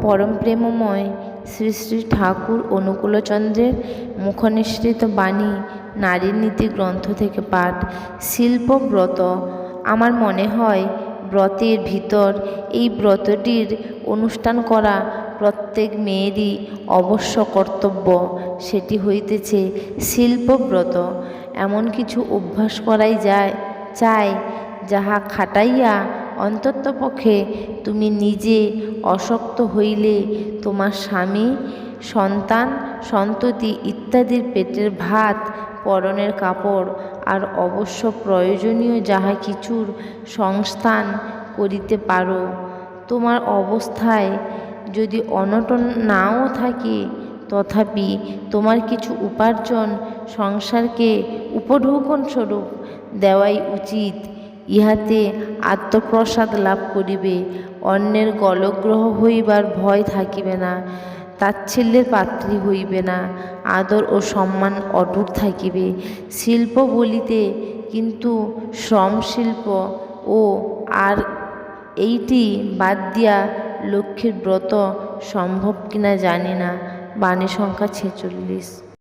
পরম প্রেমময় শ্রী শ্রী ঠাকুর অনুকূলচন্দ্রের মুখনিসৃত বাণী নারীর নীতি গ্রন্থ থেকে পাঠ। শিল্পব্রত। আমার মনে হয় ব্রতের ভিতর এই ব্রতটির অনুষ্ঠান করা প্রত্যেক মেয়েরই অবশ্য কর্তব্য। সেটি হইতেছে শিল্পব্রত। এমন কিছু অভ্যাস করাই চাই যাহা খাটাইয়া অন্ততপক্ষে তুমি নিজে অশক্ত হইলে তোমার স্বামী, সন্তান, সন্ততি ইত্যাদির পেটের ভাত, পরনের কাপড় আর অবশ্য প্রয়োজনীয় যাহা কিছুর সংস্থান করিতে পারো। তোমার অবস্থায় যদি অনটন নাও থাকে, তথাপি তোমার কিছু উপার্জন সংসারকে উপঢৌকনস্বরূপ দেওয়াই উচিত। ইহাতে আত্মপ্রসাদ লাভ করিবে, অন্যের গলগ্রহ হইবার ভয় থাকিবে না, তাচ্ছিল্যের পাত্রী হইবে না, আদর ও সম্মান অটুট থাকিবে। শিল্প বলিতে কিন্তু শ্রমশিল্প ও আর এইটি বাদ দিয়া লক্ষ্মীর ব্রত সম্ভব কিনা জানি না। বাণী সংখ্যা 46।